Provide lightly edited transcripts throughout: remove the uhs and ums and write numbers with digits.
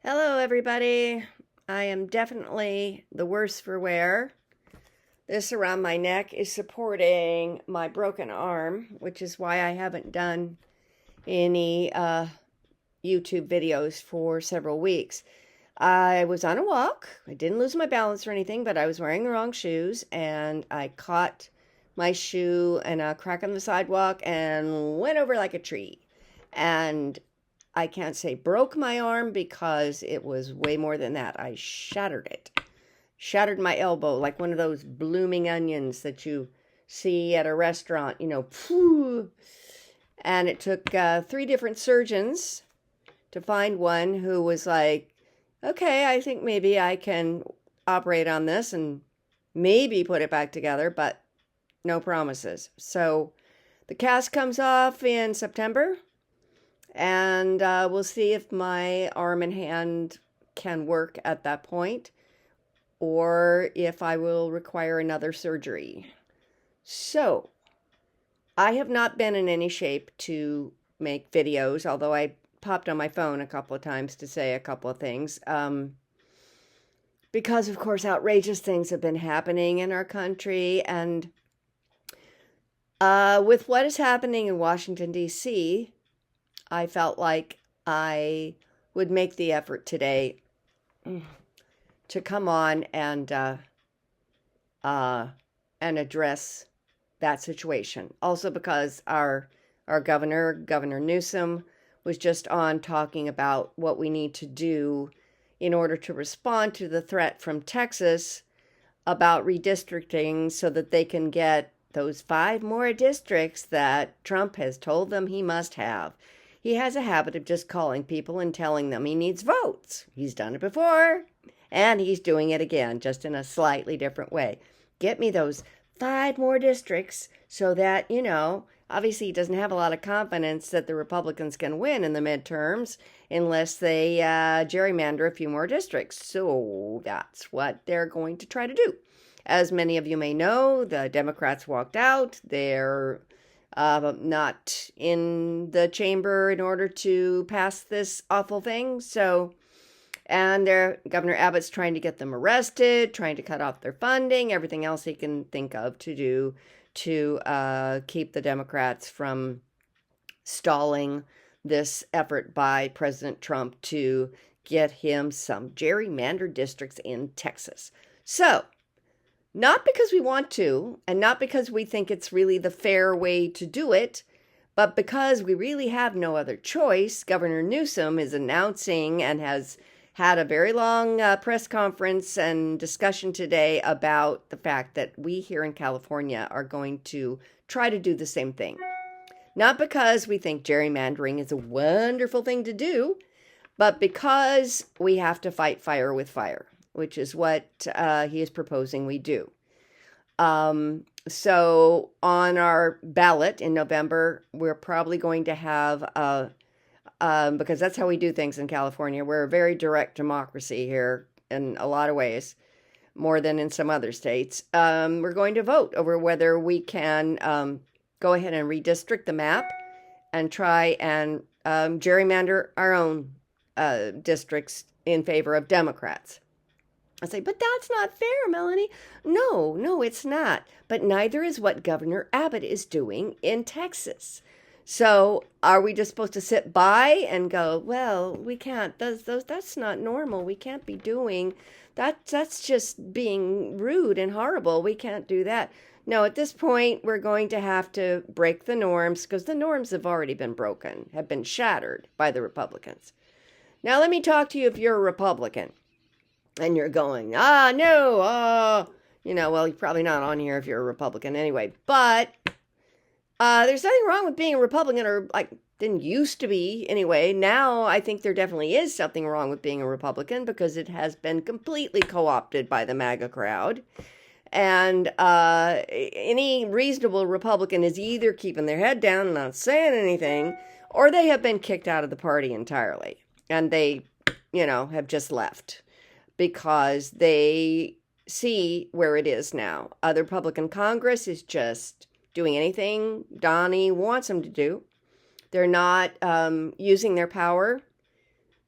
Hello, everybody. I am definitely the worse for wear. This around my neck is supporting my broken arm, which is why I haven't done any YouTube videos for several weeks. I was on a walk. I didn't lose my balance or anything, but I was wearing the wrong shoes and I caught my shoe in a crack on the sidewalk and went over like a tree. And I can't say broke my arm because it was way more than that. I shattered it. Shattered my elbow like one of those blooming onions that you see at a restaurant, phew. And it took 3 different surgeons to find one who was like, okay, I think maybe I can operate on this and maybe put it back together, but no promises. So the cast comes off in September. And we'll see if my arm and hand can work at that point or if I will require another surgery. So, I have not been in any shape to make videos, although I popped on my phone a couple of times to say a couple of things. Because, of course, outrageous things have been happening in our country. And with what is happening in Washington, D.C., I felt like I would make the effort today to come on and address that situation. Also because our Governor Newsom, was just on talking about what we need to do in order to respond to the threat from Texas about redistricting so that they can get those 5 more districts that Trump has told them he must have. He has a habit of just calling people and telling them he needs votes. He's done it before, and he's doing it again, just in a slightly different way. Get me those 5 more districts so that, obviously he doesn't have a lot of confidence that the Republicans can win in the midterms unless they gerrymander a few more districts. So that's what they're going to try to do. As many of you may know, the Democrats walked out. They're not in the chamber in order to pass this awful thing. And Governor Abbott's trying to get them arrested, trying to cut off their funding, everything else he can think of to do to keep the Democrats from stalling this effort by President Trump to get him some gerrymandered districts in Texas. So, not because we want to, and not because we think it's really the fair way to do it, but because we really have no other choice. Governor Newsom is announcing and has had a very long press conference and discussion today about the fact that we here in California are going to try to do the same thing. Not because we think gerrymandering is a wonderful thing to do, but because we have to fight fire with fire, which is what he is proposing we do. So on our ballot in November, we're probably going to have, because that's how we do things in California. We're a very direct democracy here in a lot of ways, more than in some other states. We're going to vote over whether we can go ahead and redistrict the map and try and gerrymander our own districts in favor of Democrats. I say, but that's not fair, Melanie. No, it's not. But neither is what Governor Abbott is doing in Texas. So are we just supposed to sit by and go, well, we can't, that's not normal. We can't be doing that. That's just being rude and horrible. We can't do that. No, at this point, we're going to have to break the norms because the norms have already been broken, have been shattered by the Republicans. Now, let me talk to you if you're a Republican. And you're going, no, well, you're probably not on here if you're a Republican anyway. But there's nothing wrong with being a Republican, or like didn't used to be anyway. Now I think there definitely is something wrong with being a Republican because it has been completely co-opted by the MAGA crowd. And any reasonable Republican is either keeping their head down and not saying anything, or they have been kicked out of the party entirely. And they, have just left, because they see where it is now. The Republican Congress is just doing anything Donnie wants them to do. They're not using their power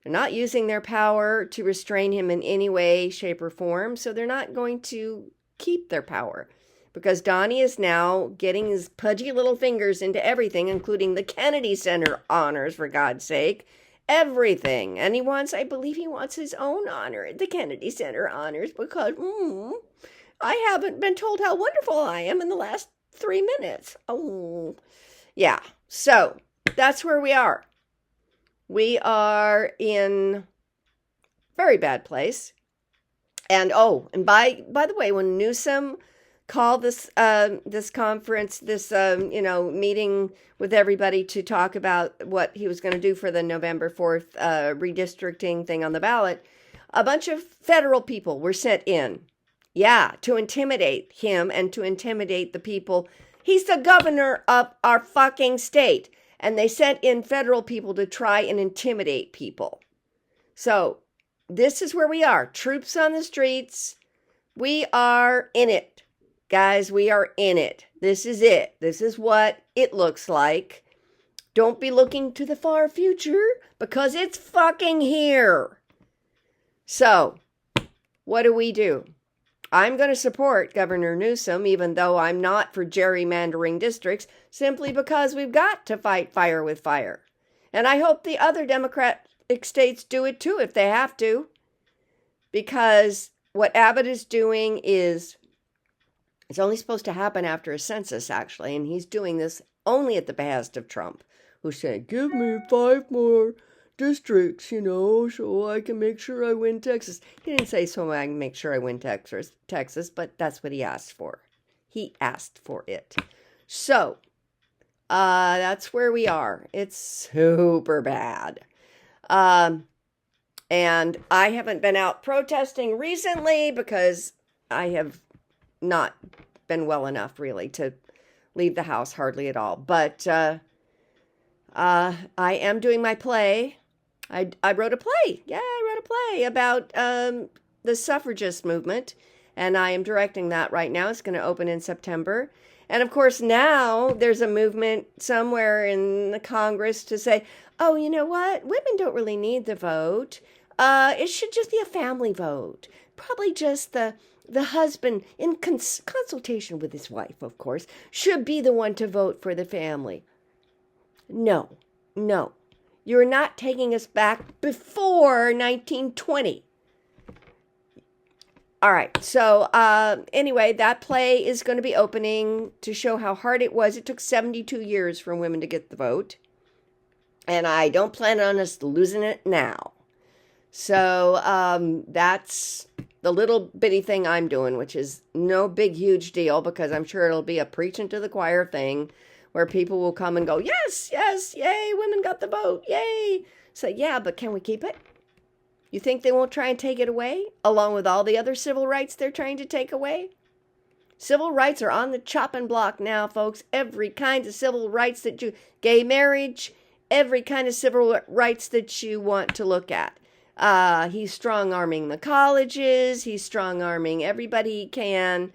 They're not using their power to restrain him in any way, shape, or form, so they're not going to keep their power. Because Donnie is now getting his pudgy little fingers into everything, including the Kennedy Center honors, for God's sake. Everything. And I believe he wants his own honor, the Kennedy Center honors, because I haven't been told how wonderful I am in the last 3 minutes. Oh, yeah. So that's where we are. We are in very bad place. And by the way, when Newsom called this conference, meeting with everybody to talk about what he was going to do for the November 4th redistricting thing on the ballot, a bunch of federal people were sent in. Yeah, to intimidate him and to intimidate the people. He's the governor of our fucking state. And they sent in federal people to try and intimidate people. So this is where we are. Troops on the streets. We are in it. Guys, we are in it. This is it. This is what it looks like. Don't be looking to the far future because it's fucking here. So, what do? I'm going to support Governor Newsom, even though I'm not for gerrymandering districts, simply because we've got to fight fire with fire. And I hope the other Democratic states do it too if they have to. Because what Abbott is doing it's only supposed to happen after a census, actually. And he's doing this only at the behest of Trump, who's saying, give me 5 more districts, so I can make sure I win Texas. He didn't say so I can make sure I win Texas, but that's what he asked for. He asked for it. So, that's where we are. It's super bad. And I haven't been out protesting recently because I have not been well enough, really, to leave the house hardly at all. But I am doing my play. I wrote a play. Yeah, I wrote a play about the suffragist movement, and I am directing that right now. It's going to open in September. And of course, now there's a movement somewhere in the Congress to say, oh, you know what? Women don't really need the vote. It should just be a family vote. Probably just the husband, in consultation with his wife, of course, should be the one to vote for the family. No. You're not taking us back before 1920. All right. So anyway, that play is going to be opening to show how hard it was. It took 72 years for women to get the vote. And I don't plan on us losing it now. So that's the little bitty thing I'm doing, which is no big, huge deal, because I'm sure it'll be a preaching to the choir thing where people will come and go, yes, yay, women got the vote, yay. So yeah, but can we keep it? You think they won't try and take it away, along with all the other civil rights they're trying to take away? Civil rights are on the chopping block now, folks. Every kind of civil rights gay marriage, every kind of civil rights that you want to look at. He's strong-arming the colleges. He's strong-arming everybody he can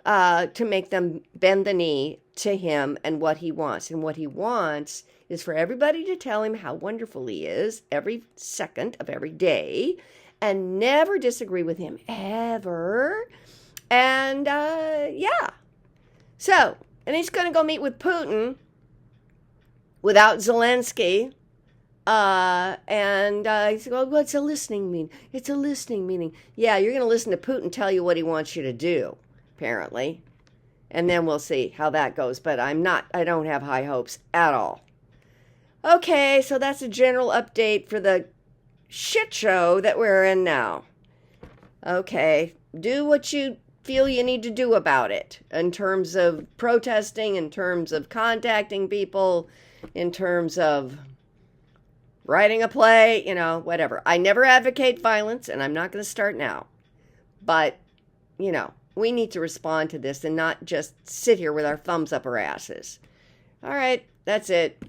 to make them bend the knee to him and what he wants. And what he wants is for everybody to tell him how wonderful he is every second of every day and never disagree with him ever. And, yeah. So, and he's going to go meet with Putin without Zelensky. And he said, well, it's a listening meeting. It's a listening meeting. Yeah, you're going to listen to Putin tell you what he wants you to do, apparently. And then we'll see how that goes. But I don't have high hopes at all. Okay, so that's a general update for the shit show that we're in now. Okay, do what you feel you need to do about it in terms of protesting, in terms of contacting people, in terms of writing a play, whatever. I never advocate violence, and I'm not going to start now. But, we need to respond to this and not just sit here with our thumbs up our asses. All right, that's it.